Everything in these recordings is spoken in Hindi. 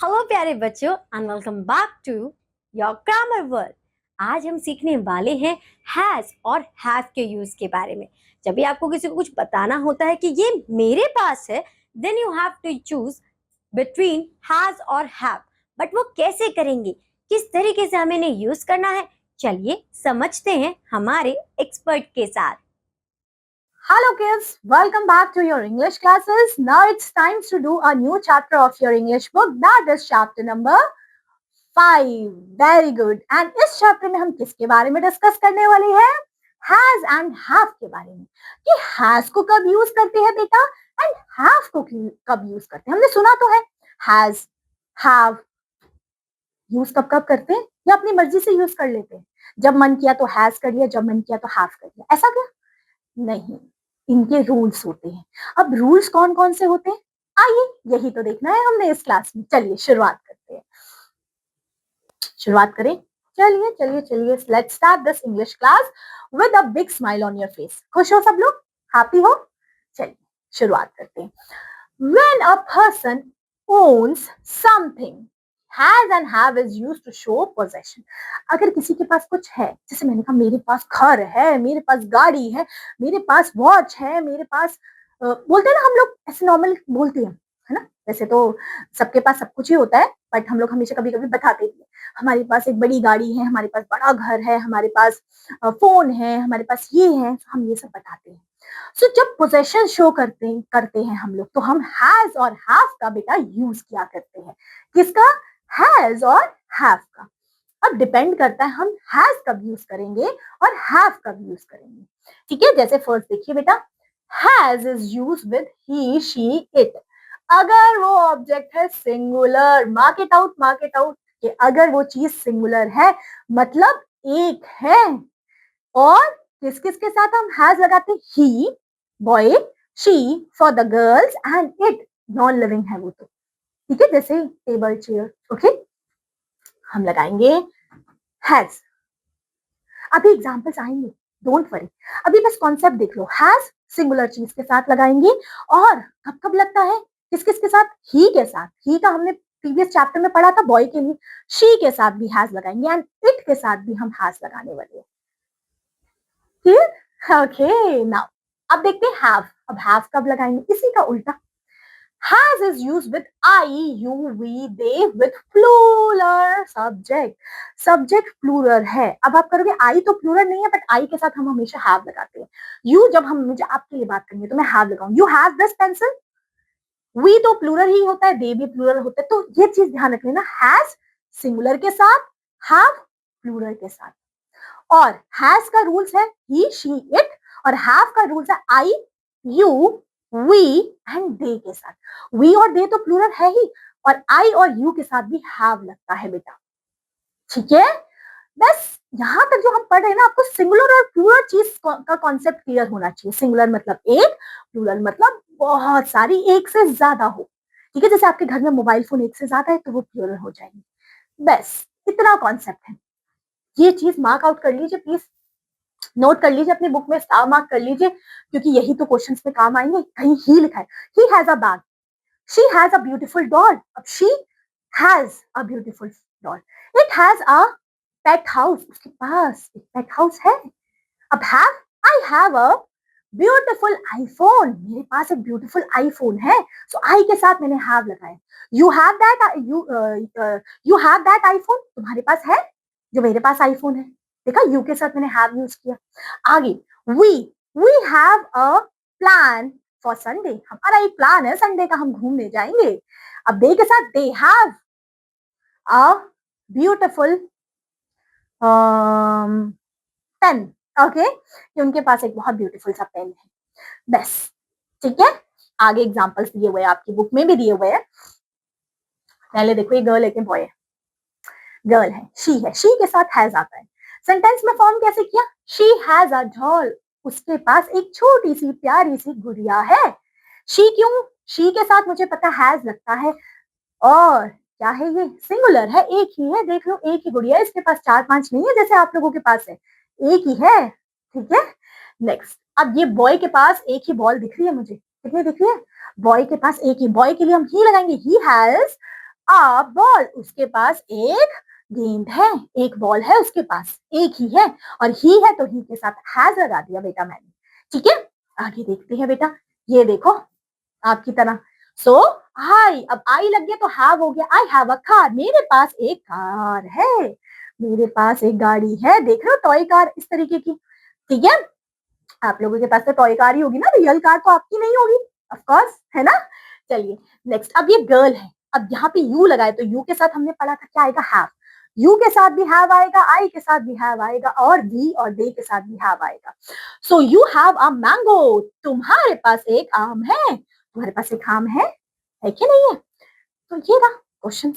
हेलो प्यारे बच्चों and welcome back to your grammar world. आज हम सीखने वाले हैं हैज और हैव के यूज के बारे में। जब भी आपको किसी को कुछ बताना होता है कि ये मेरे पास है, then you have to choose between has और हैव। बट वो कैसे करेंगे, किस तरीके से हमें इन्हें यूज करना है, चलिए समझते हैं हमारे एक्सपर्ट के साथ। Hello kids, welcome back to your English classes. Now it's time to do a new chapter of your English book, that is chapter number 5. Very good. And इस chapter में हम किसके बारे में डिस्कस करने वाले हैं? Has and have के बारे में कि has को कब यूज करते हैं बेटा and have को कब यूज करते हैं। हमने सुना तो है has, have यूज कब कब करते हैं या अपनी मर्जी से यूज कर लेते हैं। जब मन किया तो has कर लिया, जब मन किया तो have कर लिया, ऐसा क्या? नहीं, इनके रूल्स होते हैं। अब रूल्स कौन कौन से होते हैं, आइए यही तो देखना है हमने इस क्लास में। चलिए शुरुआत करते हैं, शुरुआत करें। चलिए चलिए चलिए, let's start this English class with a big smile on your face. खुश हो सब लोग, हैप्पी हो? चलिए शुरुआत करते हैं। When a person owns something, has and have is used to show possession. अगर किसी के पास कुछ है, जैसे मैंने कहा मेरे पास घर है, मेरे पास गाड़ी है, मेरे पास वॉच है, मेरे पास बोलते हैं ना हम लोग, ऐसे नॉर्मल बोलते हैं, है ना। वैसे तो सबके पास सब कुछ ही होता है, बट हम लोग हमेशा कभी कभी बताते भी हैं हमारे पास एक बड़ी गाड़ी है, हमारे पास बड़ा घर है, हमारे पास फोन है, हमारे पास ये है, हम ये सब बताते हैं। सो जब पोजेशन शो करते हैं हम लोग, तो हम हैज और हैव का बेटा यूज किया करते हैं। किसका? हैज और हैव का। अब डिपेंड करता है हम हैज कब यूज करेंगे और हैव कब यूज करेंगे। ठीक है, जैसे फर्स्ट देखिए बेटा, has is use with he, she, it. अगर वो ऑब्जेक्ट है singular, mark it out, mark it out, कि अगर वो चीज सिंगुलर है मतलब एक है। और किस किस के साथ हम हैज लगाते हैं? He boy, she for the girls and it non living है वो तो। ठीक है, जैसे टेबल, चेयर, ओके, हम लगाएंगे हैज। अभी एग्जांपल्स आएंगे, डोंट वरी, अभी बस कॉन्सेप्ट देख लो। हैज सिंगुलर चीज के साथ लगाएंगे, और कब कब लगता है? किस किस के साथ? ही के साथ। ही का हमने प्रीवियस चैप्टर में पढ़ा था बॉय के लिए। शी के साथ भी हैज लगाएंगे एंड इट के साथ भी हम हैज लगाने वाले हैं। ओके, नाउ अब देखते हैं हैव। अब हैव कब लगाएंगे? इसी का उल्टा। Has is used with I, you, we, they with plural subject. Subject plural है। अब आप करोगे I तो plural नहीं है, बट I के साथ हम हमेशा have लगाते हैं। You जब हम मुझे आपके लिए बात करनी है तो मैं have लगाऊं। You have this pencil. We तो plural ही होता है, they भी plural होता है, तो ये चीज ध्यान रख लेना। Has singular के साथ, have plural के साथ। और has का रूल्स है he, she, it, और have का रूल्स है I, you, we and they के साथ। we और they तो प्लूरल है ही, और I और you के साथ भी have लगता है बेटा। ठीक है, बस यहां तक जो हम पढ़ रहे हैं ना, आपको सिंगुलर और प्लूरल चीज का कॉन्सेप्ट क्लियर होना चाहिए। सिंगुलर मतलब एक, प्लूरल मतलब बहुत सारी, एक से ज्यादा हो। ठीक है, जैसे आपके घर में मोबाइल फोन एक से ज्यादा है तो वो प्लूरल हो जाएंगे। बस इतना कॉन्सेप्ट है, ये चीज मार्क आउट कर लीजिए प्लीज, नोट कर लीजिए अपनी बुक में, स्टार मार्क कर लीजिए, क्योंकि यही तो क्वेश्चंस में काम आएंगे। कहीं ही लिखा है he has a bag, she has a beautiful doll. अब she has a beautiful doll, it has a pet house, उसके पास एक पेट हाउस है। अब have, I have a beautiful iPhone, मेरे पास एक ब्यूटीफुल आईफोन है, सो आई के साथ मैंने हैव लगाया। You have that, you have that iPhone, तुम्हारे पास है जो मेरे पास आईफोन है। देखा, यू के साथ मैंने हैव यूज किया। आगे we, we have a plan for Sunday, हमारा एक प्लान है संडे का, हम घूमने जाएंगे। अब दे के साथ they have a beautiful pen, okay, कि उनके पास एक बहुत ब्यूटीफुल सा पेन है। बस ठीक है, आगे एग्जांपल्स दिए हुए हैं, आपकी बुक में भी दिए हुए हैं। पहले देखो, ये गर्ल है कि बॉय है? गर्ल है, शी है, शी के साथ हैज आता है। सेंटेंस में फॉर्म कैसे किया? शी हैज अ डॉल, उसके पास एक छोटी सी प्यारी सी गुड़िया है। शी क्यों? शी के साथ मुझे पता हैज लगता है, और क्या है ये? सिंगुलर है, एक ही है। देख लो, एक ही गुड़िया है, इसके पास चार पांच नहीं है जैसे आप लोगों के पास है, एक ही है। ठीक है, नेक्स्ट। अब ये बॉय के पास एक ही बॉल दिख रही है मुझे, कितनी दिख रही है? बॉय के पास एक ही, बॉय के लिए हम ही लगाएंगे, ही हैज अ बॉल, उसके पास एक गेंद है, एक बॉल है उसके पास, एक ही है, और ही है तो ही के साथ हैज लगा दिया बेटा मैंने, ठीक है। आगे देखते हैं बेटा, ये देखो आपकी तरह। सो आई, अब आई लग गया तो हैव हो गया, आई हैव अ कार, मेरे पास एक कार है, मेरे पास एक गाड़ी है, देख रहे हो टॉय कार इस तरीके की, ठीक है। आप लोगों के पास तो टॉय कार ही होगी ना, रियल कार तो आपकी नहीं होगी, ऑफ कोर्स, है ना। चलिए नेक्स्ट, अब ये गर्ल है, अब यहाँ पे यू लगाए तो यू के साथ हमने पढ़ा था क्या आएगा, हैव, यू के साथ भी हैव आएगा, आई के साथ भी हैव आएगा, और दी और दे के साथ भी हैव आएगा। So you have a mango, तुम्हारे पास एक आम है, तुम्हारे पास एक आम है कि नहीं है। तो ये रहा क्वेश्चन,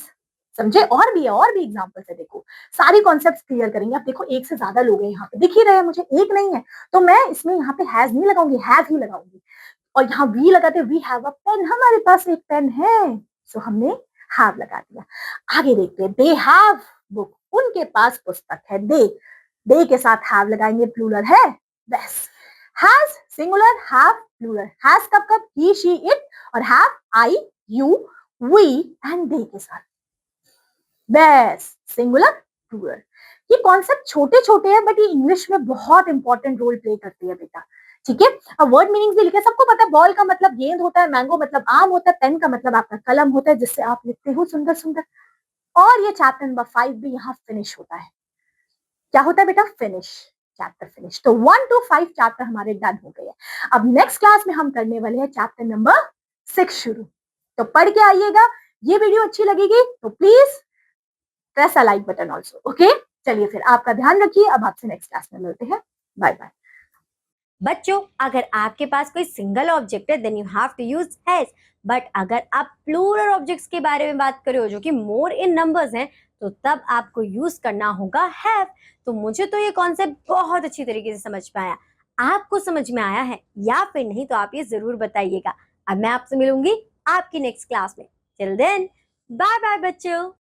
समझे। और भी है, और भी एग्जाम्पल्स है, देखो सारी कॉन्सेप्ट्स क्लियर करेंगे। अब देखो एक से ज्यादा लोग हैं यहाँ पे, दिख ही रहे हैं मुझे, एक नहीं है, तो मैं इसमें यहाँ पे हैज नहीं लगाऊंगी, हैव ही लगाऊंगी, और यहाँ वी लगाते, वी हैव अ पेन, हमारे पास एक पेन है, सो हमने हैव लगा दिया। आगे देखते हैं, दे हैव बुक, उनके पास पुस्तक है, दे के साथ हैव लगाएंगे, प्लूरल है, बस। Has singular, have plural, has कब कब, ही शी इट, और have I you we and they के साथ, बस सिंगुलर प्लूरल। ये कॉन्सेप्ट छोटे छोटे हैं बट ये इंग्लिश में बहुत इंपॉर्टेंट रोल प्ले करते हैं बेटा, ठीक है। अब वर्ड मीनिंग्स भी लिखे, सबको पता है, बॉल का मतलब गेंद होता है, मैंगो मतलब आम होता है, पेन का मतलब आपका कलम होता है जिससे आप लिखते हो सुंदर सुंदर। और ये चैप्टर नंबर 5 भी यहाँ फिनिश होता है, क्या होता है बेटा, फिनिश, चैप्टर फिनिश। तो 1 to 5 चैप्टर हमारे डन हो गए हैं। अब नेक्स्ट क्लास में हम करने वाले हैं चैप्टर नंबर 6 शुरू, तो पढ़ के आइएगा। ये वीडियो अच्छी लगेगी तो please press a like button also, okay. चलिए फिर आपका ध्यान रखिए, अब आपसे नेक्स्ट क्लास में मिलते हैं, बाय बाय। बच्चों, अगर आपके पास कोई सिंगल ऑब्जेक्ट है then you have to use has, but अगर आप प्लूरल ऑब्जेक्ट्स के बारे में बात कर रहे हो जो कि मोर इन नंबर्स हैं, तो तब आपको यूज करना होगा हैव। तो मुझे तो ये कॉन्सेप्ट बहुत अच्छी तरीके से समझ में आया, आपको समझ में आया है या फिर नहीं तो आप ये जरूर बताइएगा। अब मैं आपसे मिलूंगी आपकी नेक्स्ट क्लास में, टिल देन बाय बाय बच्चों।